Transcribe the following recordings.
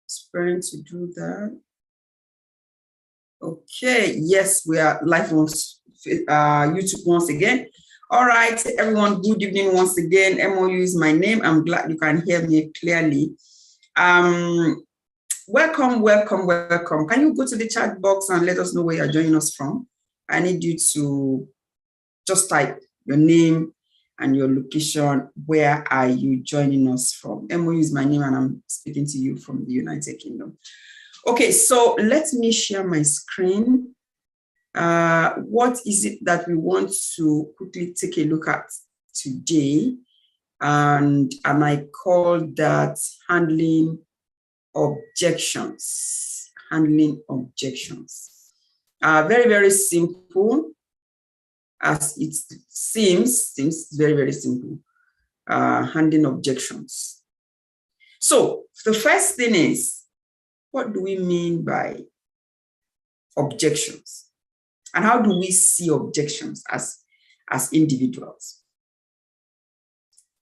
Preparing to do that. Okay, yes, we are live on YouTube once again. All right, everyone, good evening once again. MOU is my name. I'm glad you can hear me clearly. Welcome. Can you go to the chat box and let us know where you're joining us from? I need you to just type your name and your location. Where are you joining us from? MOU is my name and I'm speaking to you from the United Kingdom. Okay, so let me share my screen. What is it that we want to quickly take a look at today? And I call that handling objections. Handling objections. Very, very simple. As it seems very, very simple. Handling objections. So the first thing is, what do we mean by objections? And how do we see objections as individuals?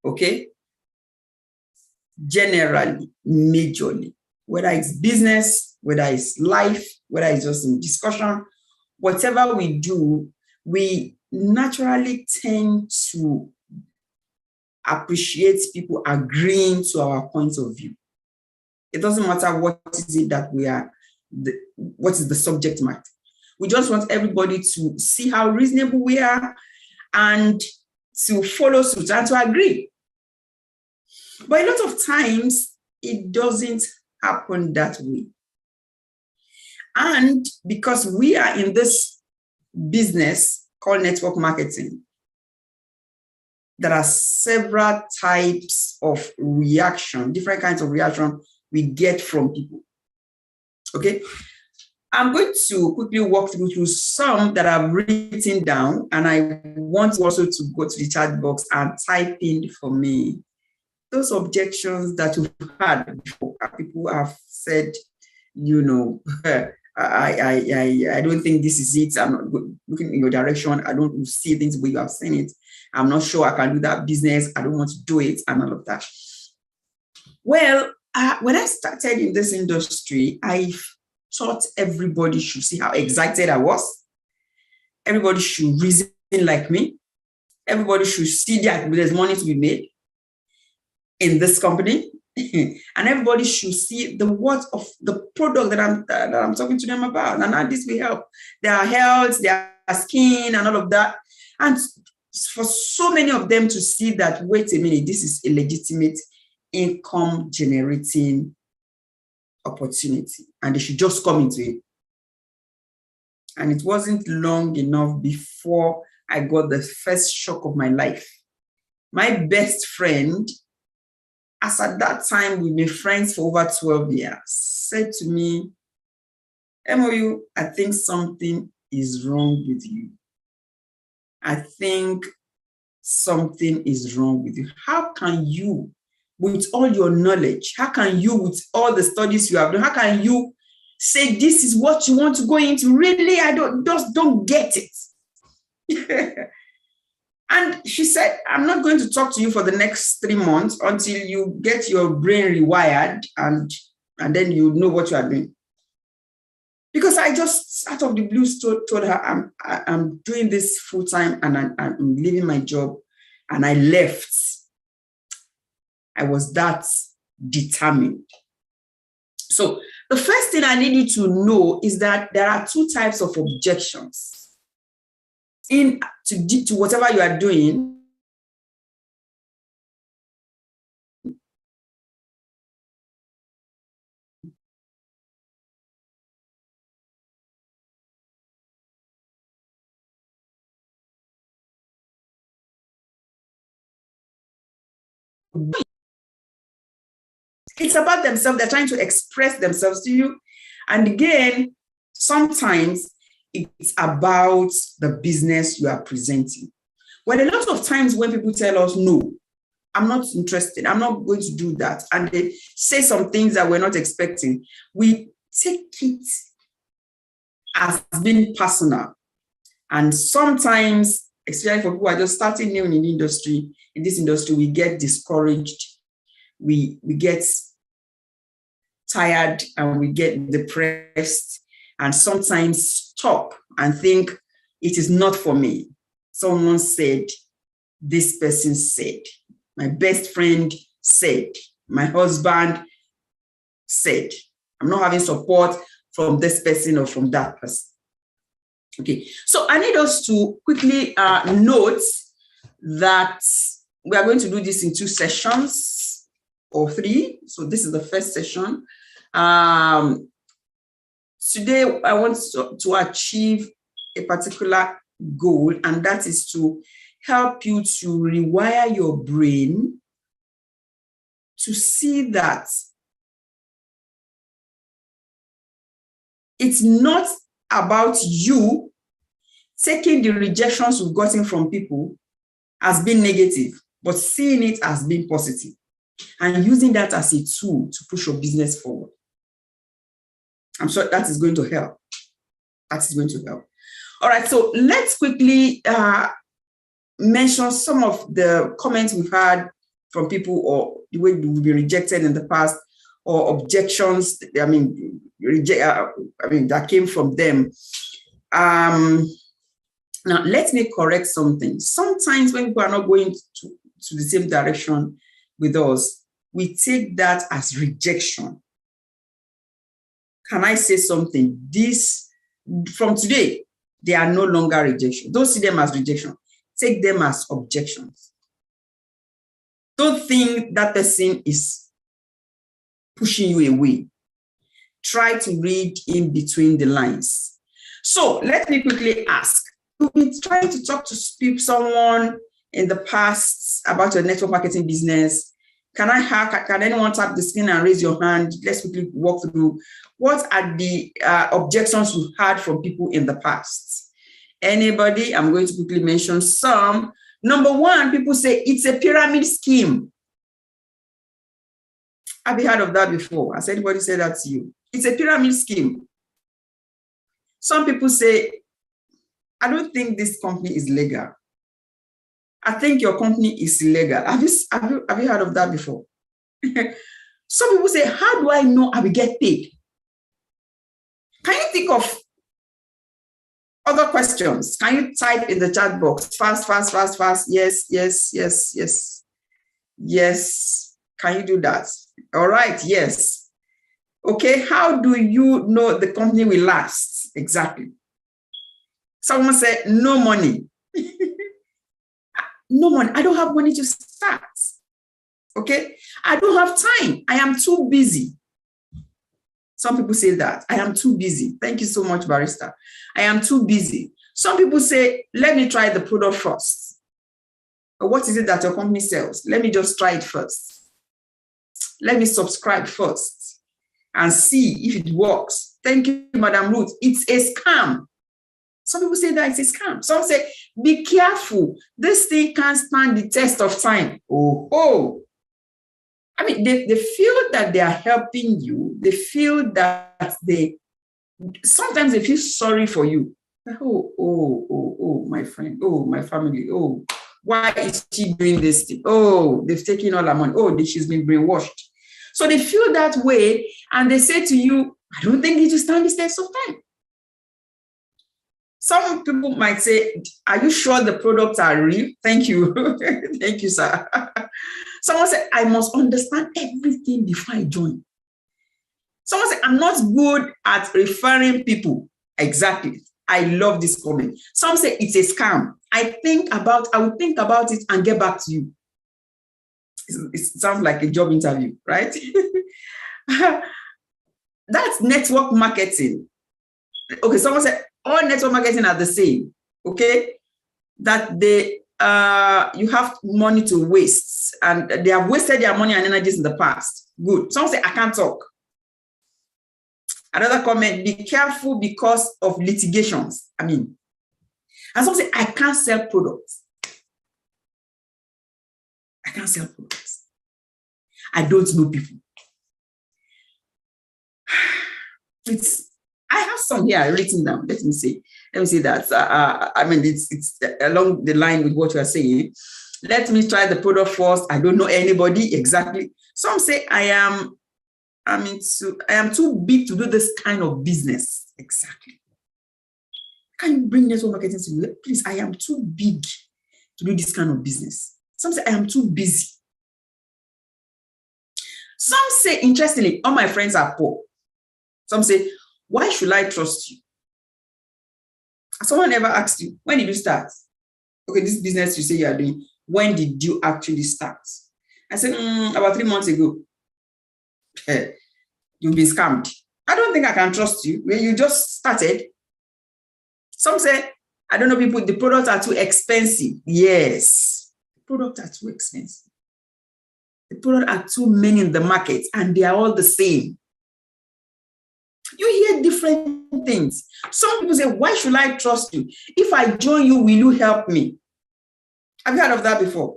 Okay? Generally, majorly, whether it's business, whether it's life, whether it's just in discussion, whatever we do, we naturally tend to appreciate people agreeing to our point of view. It doesn't matter what is it that we are, what is the subject matter. We just want everybody to see how reasonable we are and to follow suit and to agree. But a lot of times, it doesn't happen that way. And because we are in this business called network marketing, there are several types of reaction, different kinds of reaction we get from people. Okay, I'm going to quickly walk through some that I've written down, and I want also to go to the chat box and type in for me those objections that you've had before. People have said, you know, I don't think this is it. I'm not looking in your direction. I don't see things the way you have seen it. I'm not sure I can do that business. I don't want to do it, and all of that. Well, when I started in this industry, I thought everybody should see how excited I was. Everybody should reason like me. Everybody should see that there's money to be made in this company. And everybody should see the worth of the product that I'm talking to them about. And how this will help their health, their skin, and all of that. And for so many of them to see that, wait a minute, this is a legitimate income generating opportunity, and they should just come into it. And it wasn't long enough before I got the first shock of my life. My best friend, as at that time we've been friends for over 12 years, said to me, MOU, I think something is wrong with you. I think something is wrong with you. How can you, with all your knowledge, how can you, with all the studies you have done, how can you say this is what you want to go into? Really, I don't get it. And she said, I'm not going to talk to you for the next 3 months until you get your brain rewired and then you know what you are doing. Because I just, out of the blue, told her, I'm doing this full time and I'm leaving my job. And I left. I was that determined. So the first thing I need you to know is that there are 2 types of objections to whatever you are doing. It's about themselves. They're trying to express themselves to you. And again, sometimes it's about the business you are presenting. Well, a lot of times when people tell us, no, I'm not interested, I'm not going to do that, and they say some things that we're not expecting, we take it as being personal. And sometimes, especially for people who are just starting new in this industry, we get discouraged. We get tired and we get depressed and sometimes stop and think it is not for me. Someone said, this person said, my best friend said, my husband said, I'm not having support from this person or from that person. Okay, so I need us to quickly note that we are going to do this in 2 sessions or 3. So this is the first session. Today, I want to achieve a particular goal, and that is to help you to rewire your brain to see that it's not about you taking the rejections you've gotten from people as being negative, but seeing it as being positive and using that as a tool to push your business forward. I'm sure that is going to help. That is going to help. All right, so let's quickly mention some of the comments we've had from people, or the way we've been rejected in the past, or objections. That came from them. Now, let me correct something. Sometimes when people are not going to the same direction with us, we take that as rejection. Can I say something? This, from today, they are no longer rejection. Don't see them as rejection. Take them as objections. Don't think that person is pushing you away. Try to read in between the lines. So let me quickly ask. You've been trying to talk to someone in the past about your network marketing business. Can anyone tap the screen and raise your hand? Let's quickly walk through. What are the objections you've had from people in the past? Anybody? I'm going to quickly mention some. Number 1, people say it's a pyramid scheme. Have you heard of that before? Has anybody said that to you? It's a pyramid scheme. Some people say, I don't think this company is legal. I think your company is illegal. Have you heard of that before? Some people say, how do I know I will get paid? Can you think of other questions? Can you type in the chat box? Fast. Yes. Yes. Can you do that? All right. Yes. Okay. How do you know the company will last? Exactly. Someone said, no money. No money. I don't have money to start. Okay. I don't have time. I am too busy. Some people say that. I am too busy. Thank you so much, Barrister. I am too busy. Some people say, let me try the product first. But what is it that your company sells? Let me just try it first. Let me subscribe first and see if it works. Thank you, Madam Ruth. It's a scam. Some people say that it's a scam. Some say, be careful. This thing can't stand the test of time. Oh. I mean, they feel that they are helping you. They feel that sometimes they feel sorry for you. Oh, my friend. Oh, my family. Oh, why is she doing this thing? Oh, they've taken all our money. Oh, she's been brainwashed. So they feel that way, and they say to you, I don't think it will stand the test of time. Some people might say, are you sure the products are real? Thank you. Thank you, sir. Someone said, I must understand everything before I join. Someone said, I'm not good at referring people. Exactly. I love this comment. Some say it's a scam. I will think about it and get back to you. It sounds like a job interview, right? That's network marketing. Okay, someone said, all network marketing are the same, okay? That you have money to waste, and they have wasted their money and energies in the past. Good. Someone say, I can't talk. Another comment, be careful because of litigations. And some say, I can't sell products. I can't sell products. I don't know people. I have some here written down. Let me say that. It's along the line with what you are saying. Let me try the product first. I don't know anybody exactly. Some say I am I am too big to do this kind of business. Exactly. Can you bring network marketing to me? Please, I am too big to do this kind of business. Some say I am too busy. Some say, interestingly, all my friends are poor. Some say, why should I trust you? Someone ever asked you, when did you start? Okay, this business you say you are doing, when did you actually start? I said, about 3 months ago. You'll be scammed. I don't think I can trust you when you just started. Some say, I don't know, people, the products are too expensive. Yes, the products are too expensive. The products are too many in the market and they are all the same. You hear different things. Some people say, why should I trust you? If I join you, will you help me? Have you heard of that before?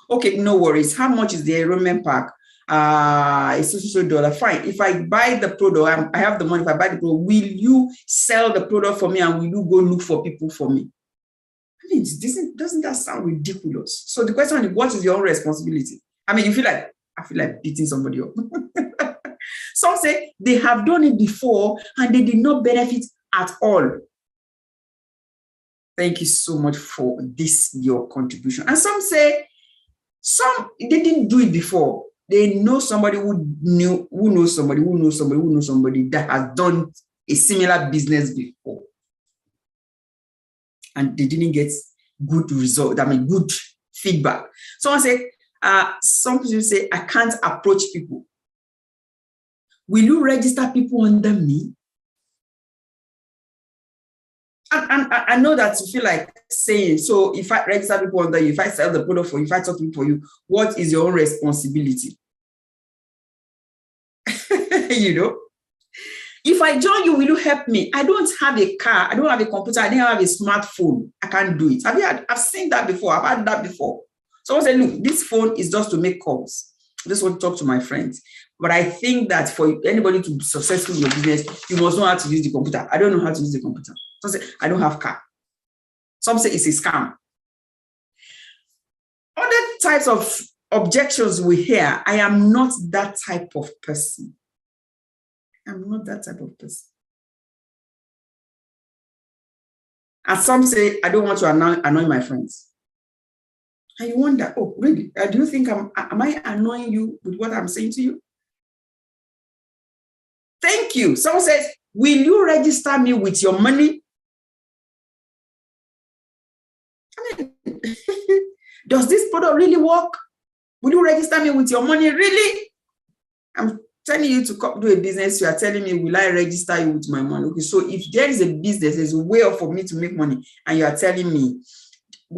Okay, no worries. How much is the enrollment pack? It's $2. Fine. If I buy the product, I have the money. If I buy the product, will you sell the product for me and will you go look for people for me? I mean, doesn't that sound ridiculous? So the question is, what is your own responsibility? I mean, I feel like beating somebody up. Some say they have done it before and they did not benefit at all. Thank you so much for this, your contribution. And some say, they didn't do it before. They know somebody who knows somebody that has done a similar business before. And they didn't get good result, good feedback. Someone say, some people say, I can't approach people. Will you register people under me? And I know that you feel like saying, so if I register people under you, if I sell the product for you, if I talk to people for you, what is your own responsibility? You know? If I join you, will you help me? I don't have a car. I don't have a computer. I don't have a smartphone. I can't do it. I've seen that before. I've had that before. Someone said, look, this phone is just to make calls. I just want to talk to my friends. But I think that for anybody to be successful in your business, you must know how to use the computer. I don't know how to use the computer. Some say, I don't have a car. Some say it's a scam. Other types of objections we hear, I am not that type of person. I'm not that type of person. And some say, I don't want to annoy my friends. And you wonder, oh, really? Do you think am I annoying you with what I'm saying to you? Thank you. Someone says, will you register me with your money? I mean, does this product really work? Will you register me with your money? Really? I'm telling you to do a business. You are telling me, will I register you with my money? Okay, so if there is a business, there's a way for me to make money, and you are telling me,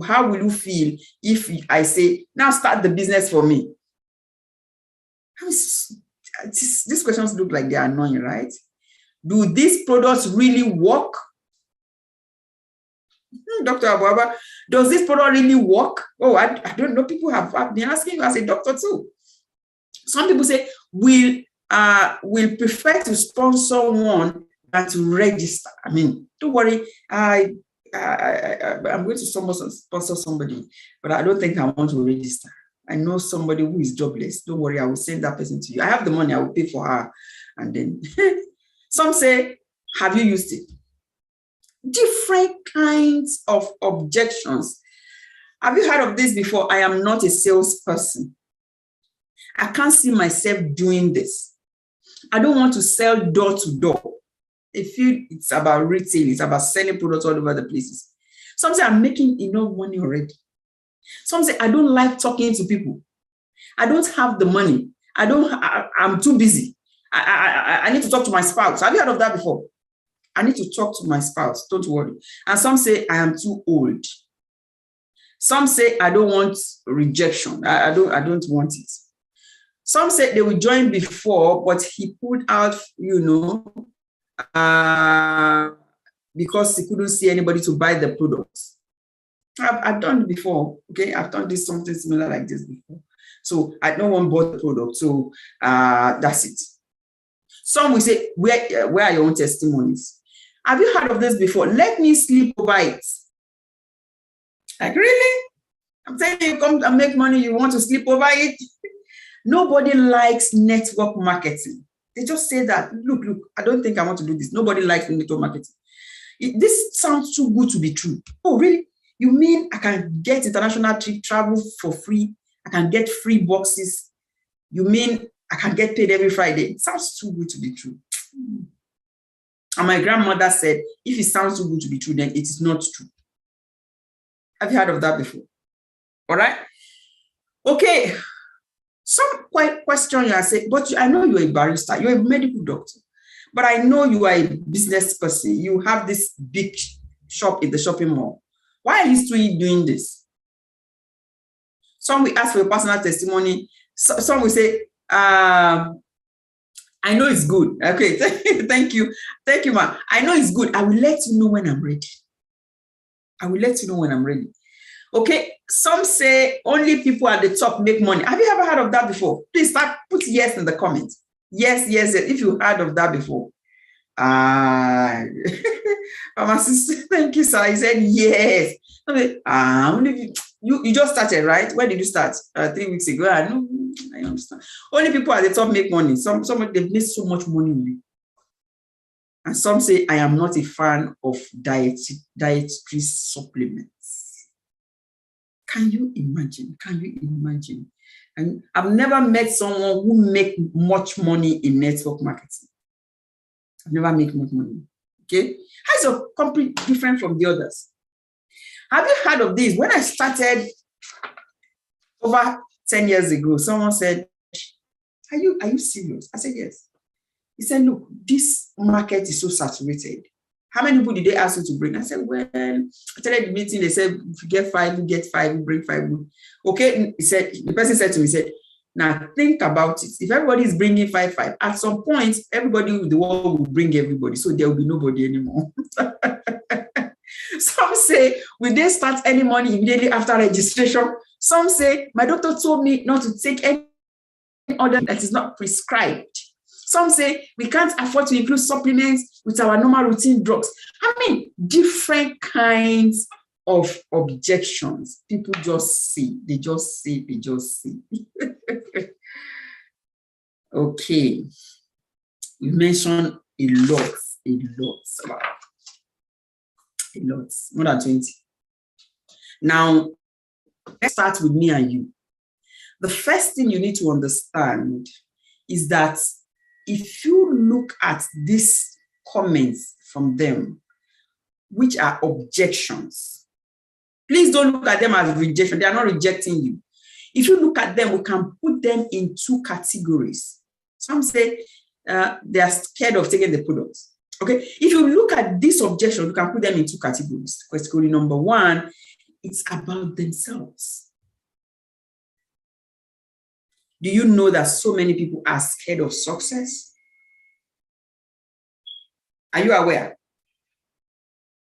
how will you feel if I say, now start the business for me? These questions look like they are annoying, right? Do these products really work? Dr. Abuaba, does this product really work? Oh, I don't know. People have been asking you as a doctor too. Some people say, will prefer to sponsor one than to register. I mean, don't worry. I'm going to sponsor somebody, but I don't think I want to register. I know somebody who is jobless. Don't worry, I will send that person to you. I have the money, I will pay for her. And then some say, have you used it? Different kinds of objections. Have you heard of this before? I am not a salesperson. I can't see myself doing this. I don't want to sell door to door. I feel it's about retail, it's about selling products all over the places. Some say I'm making enough money already. Some say I don't like talking to people. I don't have the money. I'm too busy. I need to talk to my spouse. Have you heard of that before? I need to talk to my spouse. Don't worry. And some say I am too old. Some say I don't want rejection. I don't want it. Some say they will join before, but he pulled out, because he couldn't see anybody to buy the products. I've done it before, okay? I've done something similar like this before. So I don't want bought the product, so that's it. Some will say, where are your own testimonies? Have you heard of this before? Let me sleep over it. Like, really? I'm telling you, come and make money, you want to sleep over it? Nobody likes network marketing. They just say that, look, I don't think I want to do this. Nobody likes network marketing. This sounds too good to be true. Oh, really? You mean I can get international travel for free? I can get free boxes? You mean I can get paid every Friday? It sounds too good to be true. And my grandmother said, if it sounds too good to be true, then it is not true. Have you heard of that before? All right. Okay. Some question you are saying, but I know you're a barrister, you're a medical doctor, but I know you are a business person. You have this big shop in the shopping mall. Why are you still doing this? Some will ask for a personal testimony. Some will say, I know it's good. Okay, thank you. Thank you, ma'am. I know it's good. I will let you know when I'm ready. I will let you know when I'm ready. Okay, some say only people at the top make money. Have you ever heard of that before? Please put yes in the comments. Yes, yes, yes, if you heard of that before. My sister, thank you, sir. He said yes. You just started, right? When did you start? 3 weeks ago. I understand. Only people at the top make money. Some they've made so much money. And some say, I am not a fan of dietary supplements. Can you imagine? Can you imagine? And I've never met someone who make much money in network marketing. I've never made much money. Okay? How is your company different from the others? Have you heard of this? When I started over 10 years ago, someone said, are you serious? I said, yes. He said, look, this market is so saturated. How many people did they ask you to bring? I said, well, I attended the meeting. They said, if you get 5, you get 5, you bring 5. Okay, the person said to me, now think about it. If everybody is bringing 5, at some point, everybody in the world will bring everybody. So there will be nobody anymore. Some say, will they start any money immediately after registration? Some say, my doctor told me not to take any order that is not prescribed. Some say we can't afford to include supplements with our normal routine drugs. I mean, different kinds of objections. People just see, they just see. Okay. You mentioned a lot, more than 20. Now, let's start with me and you. The first thing you need to understand is that if you look at these comments from them, which are objections, please don't look at them as rejection. They are not rejecting you. If you look at them, we can put them in 2 categories. Some say they are scared of taking the products. Okay, if you look at this objection, you can put them in 2 categories. Category number 1, it's about themselves. Do you know that so many people are scared of success? Are you aware?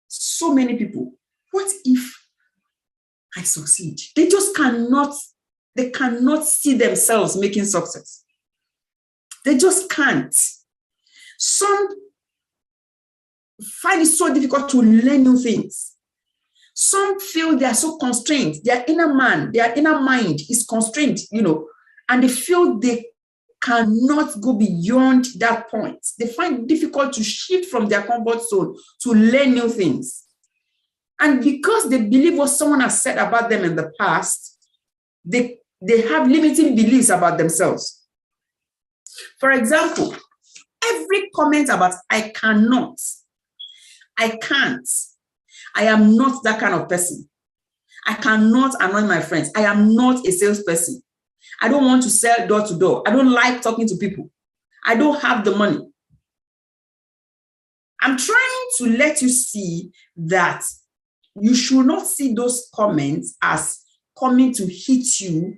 So many people. What if I succeed? They just cannot see themselves making success. They just can't. Some find it so difficult to learn new things. Some feel they are so constrained. Their inner mind is constrained, and they feel they cannot go beyond that point. They find it difficult to shift from their comfort zone to learn new things. And because they believe what someone has said about them in the past, they have limiting beliefs about themselves. For example, every comment about I cannot, I can't, I am not that kind of person. I cannot annoy my friends. I am not a salesperson. I don't want to sell door to door. I don't like talking to people. I don't have the money. I'm trying to let you see that you should not see those comments as coming to hit you,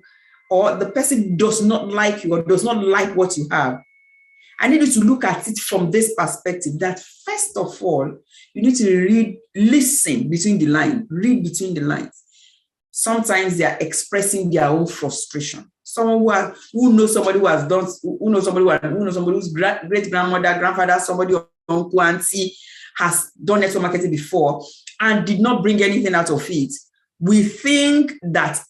or the person does not like you or does not like what you have. I need you to look at it from this perspective, that first of all, you need to listen between the lines, read between the lines. Sometimes they are expressing their own frustration. Someone who knows somebody who has done, who knows somebody whose great grandmother, grandfather, somebody, uncle, auntie has done network marketing before and did not bring anything out of it. We think that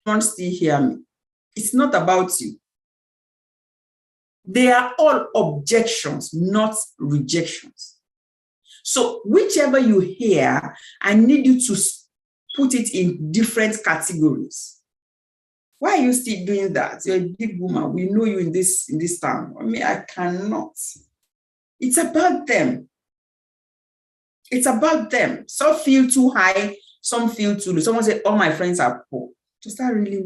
still hear me. It's not about you. They are all objections, not rejections. So whichever you hear, I need you to put it in different categories. Why are you still doing that? You're a big woman. We know you in this town. I mean, I cannot. It's about them. It's about them. Some feel too high, some feel too low. Someone said, all my friends are poor. Does that really?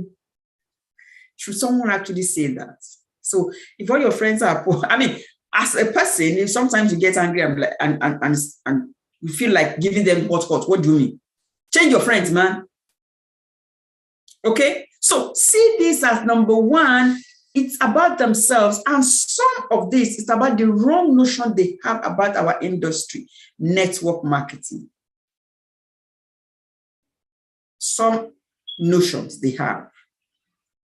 Should someone actually say that? So if all your friends are poor, I mean, as a person, if sometimes you get angry and you feel like giving them hot, what do you mean? Change your friends, man. Okay? So see this as number one, it's about themselves. And some of this is about the wrong notion they have about our industry, network marketing. Some notions they have,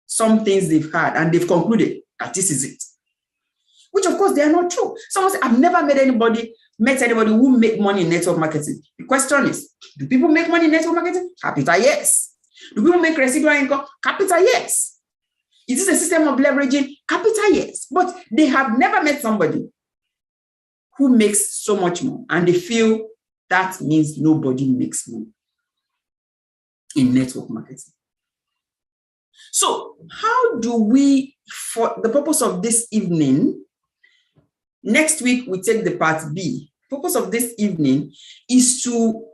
some things they've had, and they've concluded that this is it. Which, of course, they are not true. Someone said, I've never met anybody who make money in network marketing. The question is, do people make money in network marketing? Capital, yes. Do people make residual income? Capital, yes. Is this a system of leveraging? Capital, yes. But they have never met somebody who makes so much more, and they feel that means nobody makes money in network marketing. So how do we, for the purpose of this evening, next week we take the part B. The purpose of this evening is to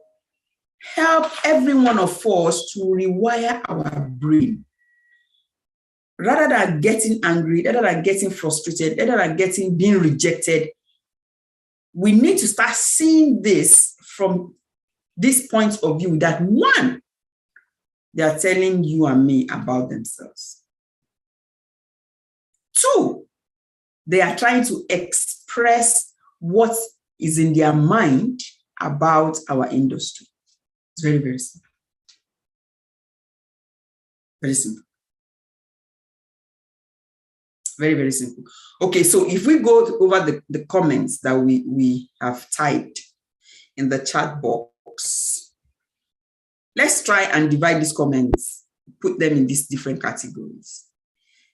help every one of us to rewire our brain. Rather than getting angry, rather than getting frustrated, rather than being rejected, we need to start seeing this from this point of view that one, they are telling you and me about themselves. Two, they are trying to express what is in their mind about our industry. It's very, very simple. Very simple. Very, very simple. Okay, so if we go over the comments that we have typed in the chat box, let's try and divide these comments, put them in these different categories.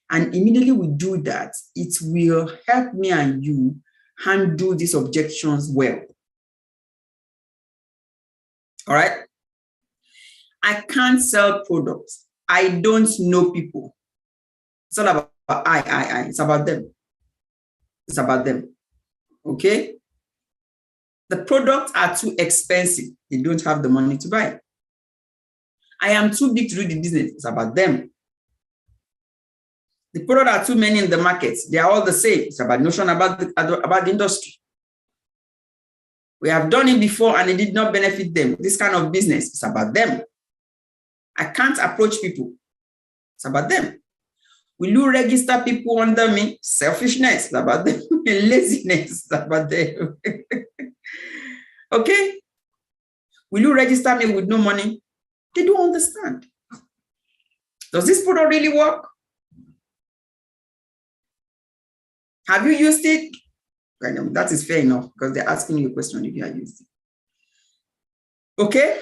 And immediately we do that, it will help me and you handle these objections well. All right? I can't sell products. I don't know people. It's not about I. It's about them. It's about them. Okay? The products are too expensive. They don't have the money to buy. I am too big to do the business. It's about them. The products are too many in the market. They are all the same. It's about notion about the industry. We have done it before and it did not benefit them. This kind of business is about them. I can't approach people. It's about them. Will you register people under me? Selfishness is about them. Laziness is about them. Okay? Will you register me with no money? They don't understand. Does this product really work? Have you used it? That is fair enough because they're asking you a question if you have used it. Okay?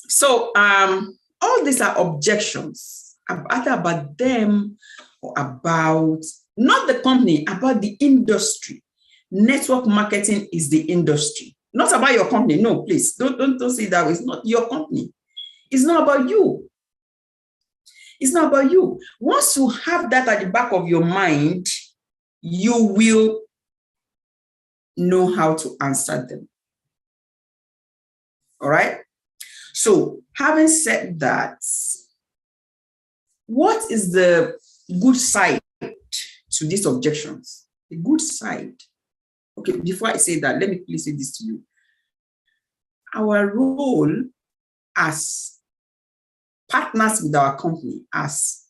So all these are objections, either about them or about, not the company, about the industry. Network marketing is the industry. Not about your company. No, please, don't say that way. It's not your company. It's not about you. It's not about you. Once you have that at the back of your mind, you will know how to answer them. All right? So, having said that, what is the good side to these objections? The good side. Okay, before I say that, let me please say this to you. Our role as partners with our company, as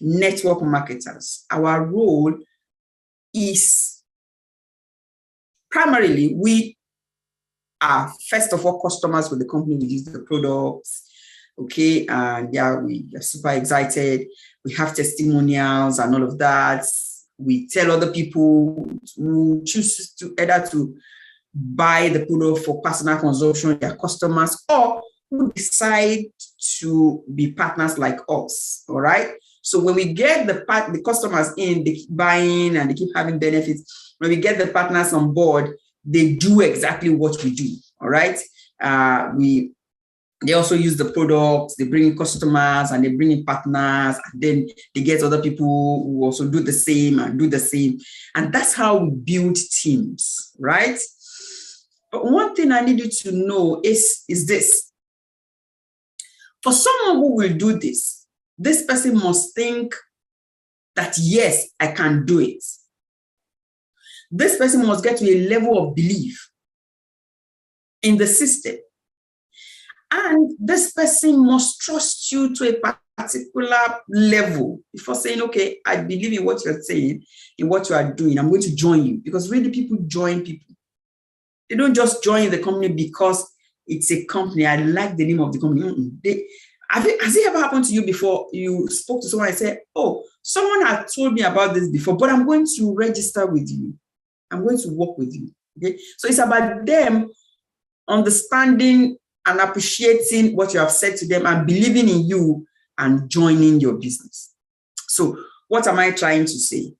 network marketers, our role is primarily we are, first of all, customers with the company. We use the products, okay, and yeah, we are super excited. We have testimonials and all of that. We tell other people who choose to either to buy the product for personal consumption, their customers, or who decide to be partners like us, all right? So when we get the customers in, they keep buying and they keep having benefits. When we get the partners on board, they do exactly what we do, all right? They also use the products, they bring in customers and they bring in partners, and then they get other people who also do the same and do the same. And that's how we build teams, right? But one thing I need you to know is this. For someone who will do this person must think that, yes, I can do it. This person must get to a level of belief in the system. And this person must trust you to a particular level before saying, okay, I believe in what you're saying, in what you are doing. I'm going to join you. Because really, people join people. They don't just join the company because it's a company. I like the name of the company. Has it ever happened to you before? You spoke to someone and said, oh, someone had told me about this before, but I'm going to register with you. I'm going to work with you. Okay. So it's about them understanding and appreciating what you have said to them and believing in you and joining your business. So what am I trying to say?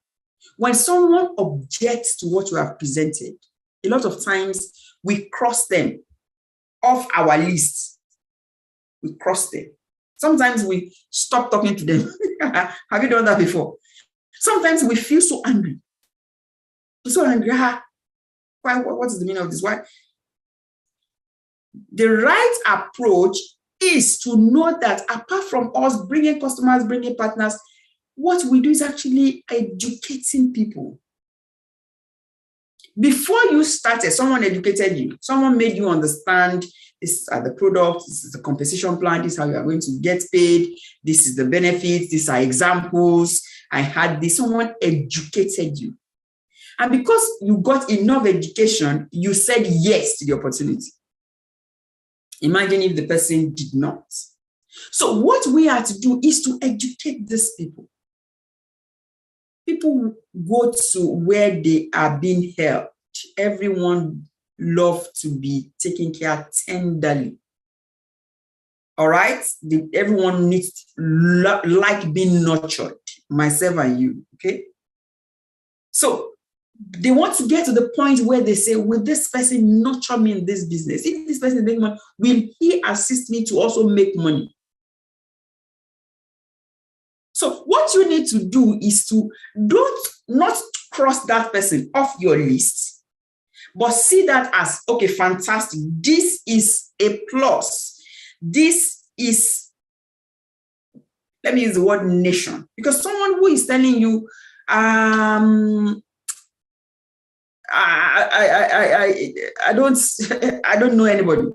When someone objects to what you have presented, a lot of times we cross them off our list. We cross them. Sometimes we stop talking to them. Have you done that before? Sometimes we feel so angry. We're so angry. Why? What is the meaning of this? Why? The right approach is to know that apart from us bringing customers, bringing partners, what we do is actually educating people. Before you started, someone educated you. Someone made you understand this are the products, this is the compensation plan, this is how you are going to get paid, this is the benefits, these are examples. I had this. Someone educated you. And because you got enough education, you said yes to the opportunity. Imagine if the person did not. So what we have to do is to educate these people. People go to where they are being helped. Everyone loves to be taken care of tenderly. All right? Everyone needs like being nurtured, myself and you, okay? So they want to get to the point where they say, will this person nurture me in this business? If this person is making money, will he assist me to also make money? So what you need to do is to not cross that person off your list, but see that as, okay, fantastic. This is a plus. This is, let me use the word nation, because someone who is telling you, I don't know anybody.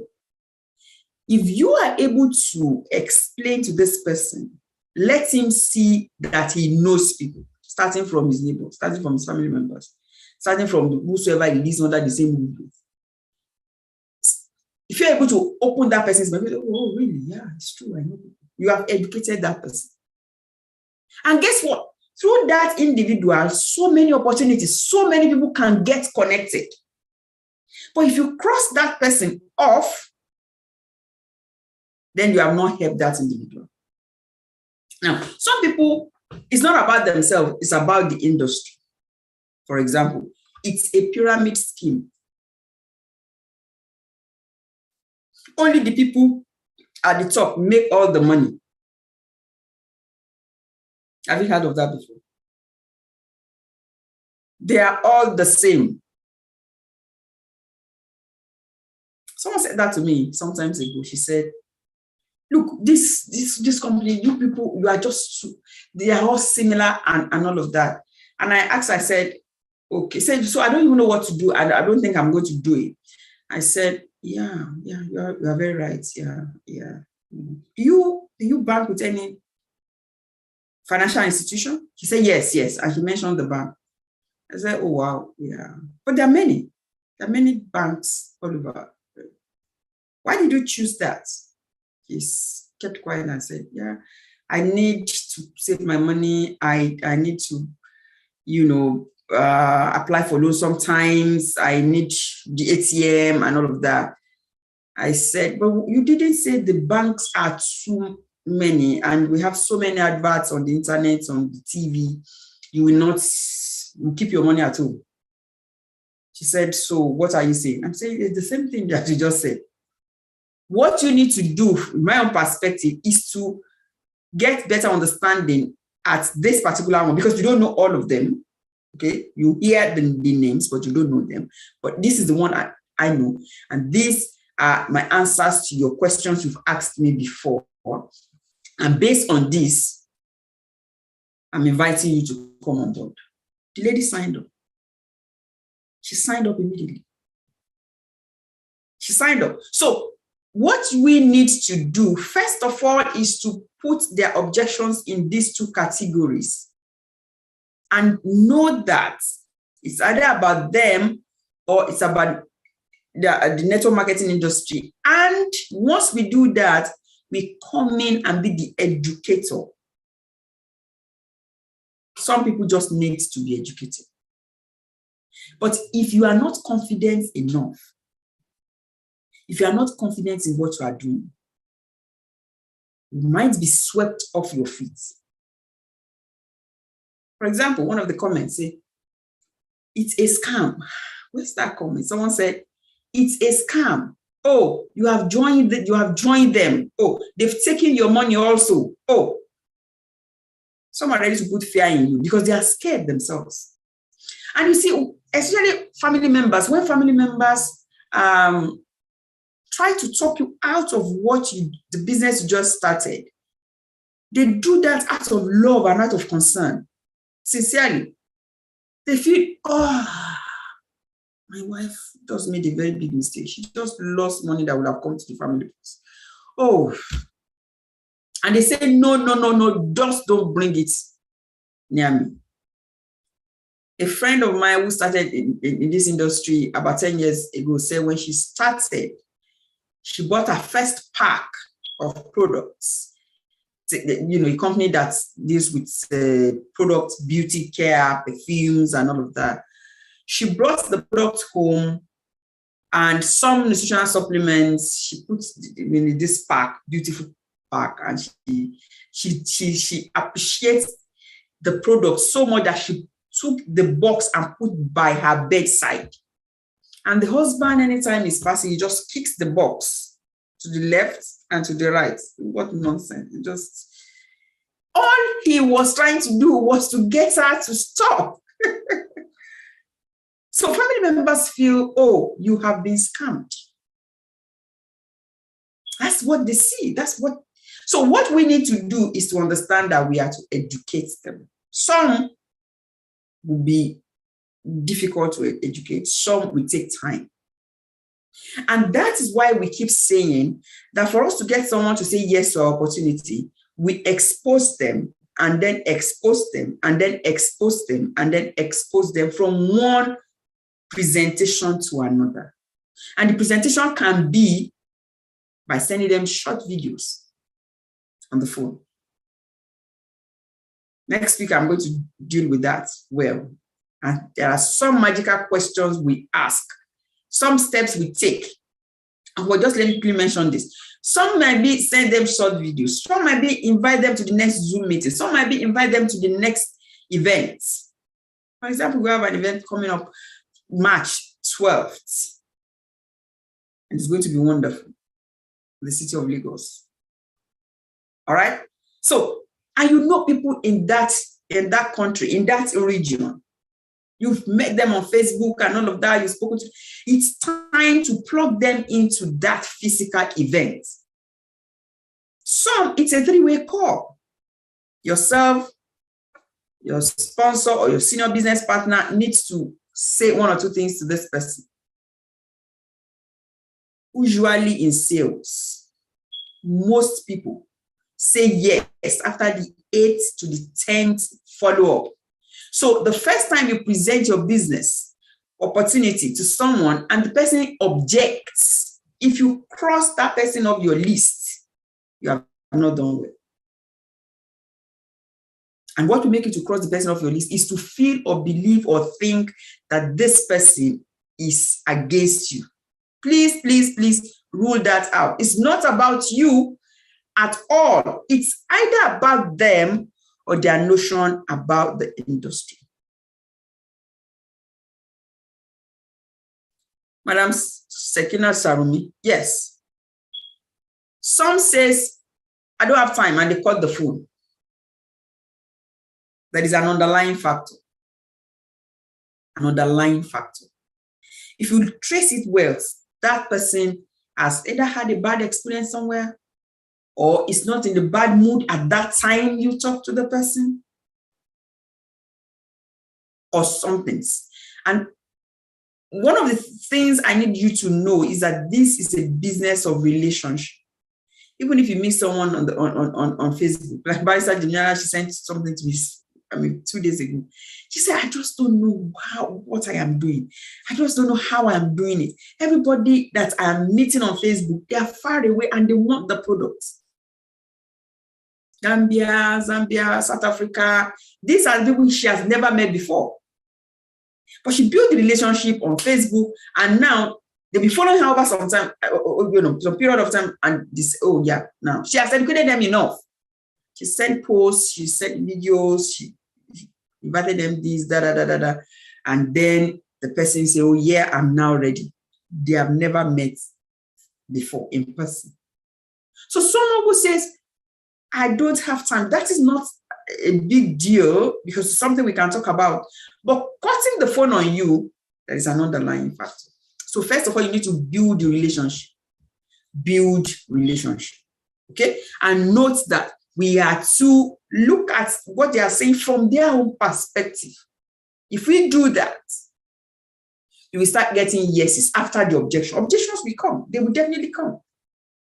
If you are able to explain to this person, let him see that he knows people, starting from his neighbors, starting from his family members, starting from whosoever he lives under the same roof. If you're able to open that person's mind, oh, really? Yeah, it's true. I know people. You have educated that person. And guess what? Through that individual, so many opportunities, so many people can get connected. But if you cross that person off, then you have not helped that individual. Now, some people, it's not about themselves, it's about the industry. For example, it's a pyramid scheme. Only the people at the top make all the money. Have you heard of that before? They are all the same. Someone said that to me sometimes ago. She said, look, this company, you people, you are just, they are all similar and all of that. And I asked, I said, okay, so I don't even know what to do. I don't think I'm going to do it. I said, yeah, you are very right. Yeah. Do you bank with any financial institution? She said, yes. And she mentioned the bank. I said, oh, wow, yeah. But there are many banks all over. Why did you choose that? He kept quiet and said, yeah, I need to save my money. I need to, apply for loans sometimes. I need the ATM and all of that. I said, but you didn't say the banks are too many and we have so many adverts on the internet, on the TV, you will keep your money at home. She said, so what are you saying? I'm saying it's the same thing that you just said. What you need to do, from my own perspective, is to get better understanding at this particular one, because you don't know all of them. Okay, you hear the names, but you don't know them. But this is the one I know. And these are my answers to your questions you've asked me before. And based on this, I'm inviting you to come on board. The lady signed up. She signed up immediately. She signed up. So what we need to do, first of all, is to put their objections in these two categories and know that it's either about them or it's about the network marketing industry. And once we do that, we come in and be the educator. Some people just need to be educated. But if you are not confident enough, if you are not confident in what you are doing, you might be swept off your feet. For example, one of the comments said, it's a scam. Where's that comment? Someone said, it's a scam. Oh, you have joined them. Oh, they've taken your money also. Oh, some are ready to put fear in you because they are scared themselves. And you see, especially family members, when family members try to talk you out of the business you just started, they do that out of love and out of concern. Sincerely, they feel, oh, my wife just made a very big mistake. She just lost money that would have come to the family. Oh, and they say, no, just don't bring it near me. A friend of mine who started in this industry about 10 years ago said when she started, she bought her first pack of products. A company that deals with products, beauty care, perfumes, and all of that. She brought the product home and some nutritional supplements. She put in this pack, beautiful pack, and she appreciates the product so much that she took the box and put by her bedside. And the husband, anytime he's passing, he just kicks the box to the left and to the right. What nonsense. All he was trying to do was to get her to stop. So family members feel, oh, you have been scammed. That's what they see. So what we need to do is to understand that we are to educate them. Some will be difficult to educate. Some will take time. And that is why we keep saying that for us to get someone to say yes to our opportunity, we expose them and then expose them and then expose them and then expose them from one presentation to another. And the presentation can be by sending them short videos on the phone. Next week, I'm going to deal with that well. And there are some magical questions we ask, some steps we take. And we'll just let me mention this. Some might be send them short videos. Some might be invite them to the next Zoom meeting. Some might be invite them to the next event. For example, we have an event coming up March 12th. And it's going to be wonderful. The city of Lagos. All right. So, and you know people in that country, in that region. You've met them on Facebook and all of that. You've spoken to. It's time to plug them into that physical event. Some, it's a three-way call. Yourself, your sponsor, or your senior business partner needs to say one or two things to this person. Usually in sales, most people say yes after the 8th to the 10th follow-up. So the first time you present your business opportunity to someone and the person objects, if you cross that person off your list, you have not done well. And what will make you to cross the person off your list is to feel or believe or think that this person is against you. Please, please, please rule that out. It's not about you at all. It's either about them or their notion about the industry. Madam Sekina Sarumi, yes. Some says, I don't have time, and they cut the phone. There is an underlying factor. An underlying factor. If you trace it well, that person has either had a bad experience somewhere, or is not in the bad mood at that time you talk to the person, or something. And one of the things I need you to know is that this is a business of relationship. Even if you meet someone on Facebook, like Barista Jamiana, she sent something to me, 2 days ago. She said, I just don't know what I am doing. I just don't know how I am doing it. Everybody that I am meeting on Facebook, they are far away and they want the products. Gambia, Zambia, South Africa. These are people she has never met before. But she built the relationship on Facebook, and now they'll be following her over some time, some period of time, and this, now she has educated them enough. She sent posts, she sent videos, she invited them this, and then the person say, oh yeah, I'm now ready. They have never met before in person. So someone who says, I don't have time, that is not a big deal because it's something we can talk about. But cutting the phone on you, there is an underlying factor. So first of all, you need to build the relationship. Build relationship. Okay? And note that we are to look at what they are saying from their own perspective. If we do that, you will start getting yeses after the objection. Objections will come. They will definitely come.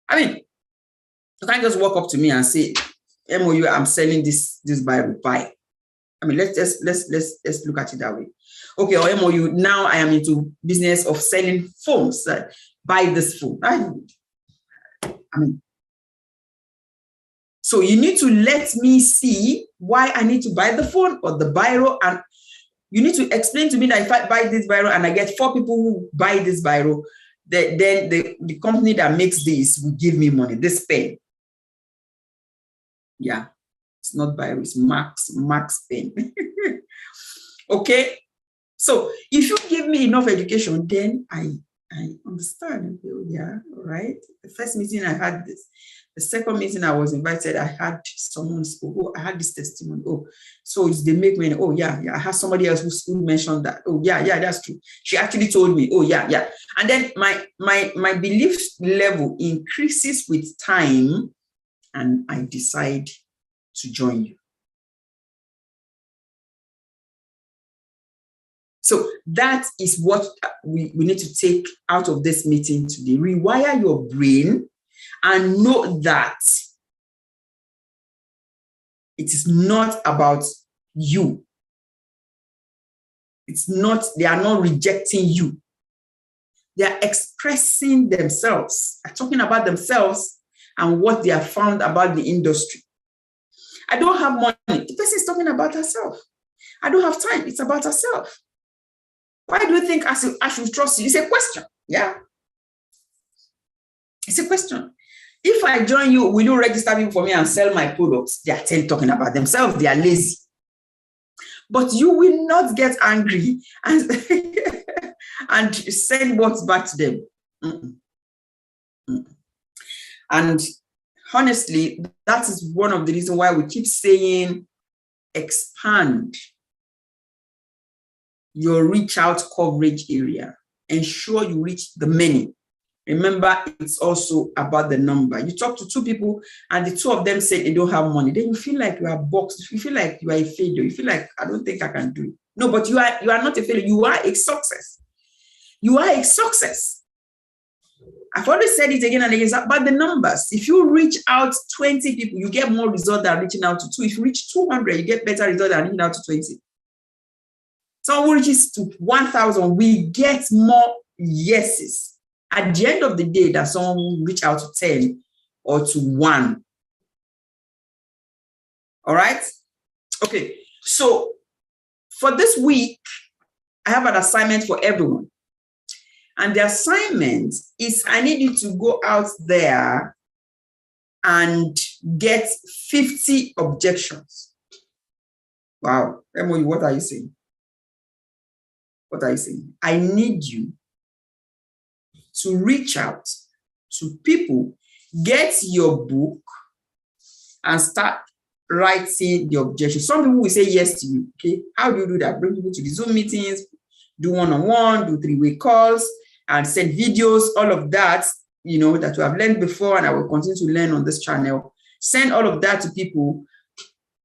I mean, you can't just walk up to me and say, MOU, I'm selling this Bible, buy. I mean, let's look at it that way. Okay, or MOU, now I am into business of selling phones. Buy this phone. I mean, so you need to let me see why I need to buy the phone or the biro, and you need to explain to me that if I buy this biro and I get 4 people who buy this biro, then the company that makes this will give me money, this pen. Yeah, it's not biro, it's Max pen. Okay, so if you give me enough education, then I understand. Yeah, all right. The first meeting I had this. The second meeting I was invited, I had someone spoke. Oh, I had this testimony. Oh, so they make me. Oh, yeah. I had somebody else who mentioned that. Oh, yeah, that's true. She actually told me. Oh, yeah. And then my belief level increases with time, and I decide to join you. So that is what we need to take out of this meeting today. Rewire your brain and know that it is not about you. It's not, they are not rejecting you. They are expressing themselves, are talking about themselves and what they have found about the industry. I don't have money. The person is talking about herself. I don't have time. It's about herself. Why do you think I should trust you? It's a question. Yeah. It's a question. If I join you, will you register people for me and sell my products? They are talking about themselves. They are lazy. But you will not get angry and, and send what's back to them. And honestly, that is one of the reasons why we keep saying expand your reach out coverage area. Ensure you reach the many. Remember, it's also about the number. You talk to 2 people and the 2 of them say they don't have money. Then you feel like you are boxed. You feel like you are a failure. You feel like, I don't think I can do it. No, but you are not a failure. You are a success. You are a success. I've always said it again and again, it's about the numbers. If you reach out 20 people, you get more results than reaching out to 2. If you reach 200, you get better results than reaching out to 20. Someone who reaches to 1,000, we get more yeses. At the end of the day, that someone will reach out to 10 or to 1. All right? Okay. So for this week, I have an assignment for everyone. And the assignment is I need you to go out there and get 50 objections. Wow, Emily, what are you saying? What are you saying? I need you to reach out to people, get your book, and start writing the objections. Some people will say yes to you. Okay, how do you do that? Bring people to the Zoom meetings, do one-on-one, do three-way calls, and send videos, all of that, you know, that we have learned before, and I will continue to learn on this channel. Send all of that to people.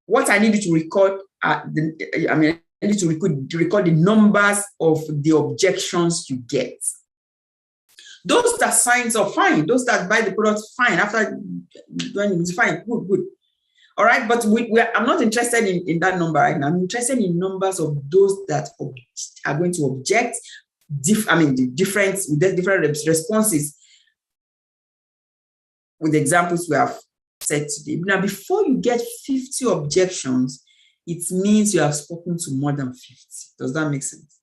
What I need you to record, I need to record the numbers of the objections you get. Those that sign up, fine. Those that buy the product, fine. After doing it, fine, good. All right, but I'm not interested in that number right now. I'm interested in numbers of those that are going to object. The different responses with the examples we have said today. Now, before you get 50 objections, it means you have spoken to more than 50. Does that make sense?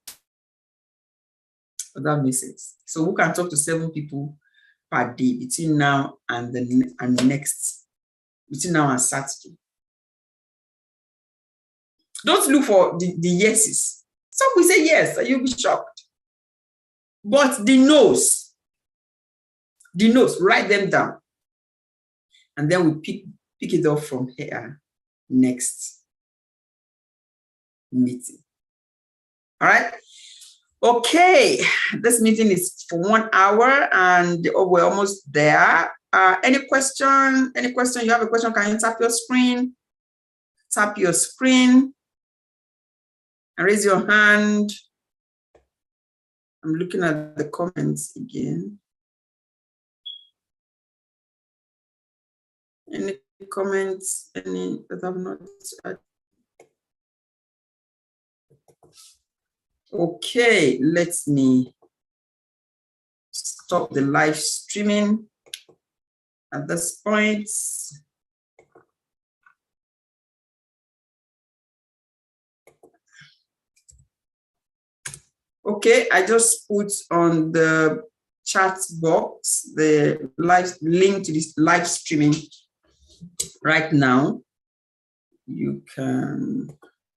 Does that make sense? So who can talk to 7 people per day between now and next, between now and Saturday? Don't look for the yeses. Some will say yes, and you'll be shocked. But the no's, write them down. And then we pick it up from here next meeting. All right. Okay, this meeting is for 1 hour and we're almost there. Any question? You have a question? Can you tap your screen? Tap your screen and raise your hand. I'm looking at the comments again. Any comments? Any that have not? Okay, let me stop the live streaming at this point. Okay, I just put on the chat box the live link to this live streaming right now. You can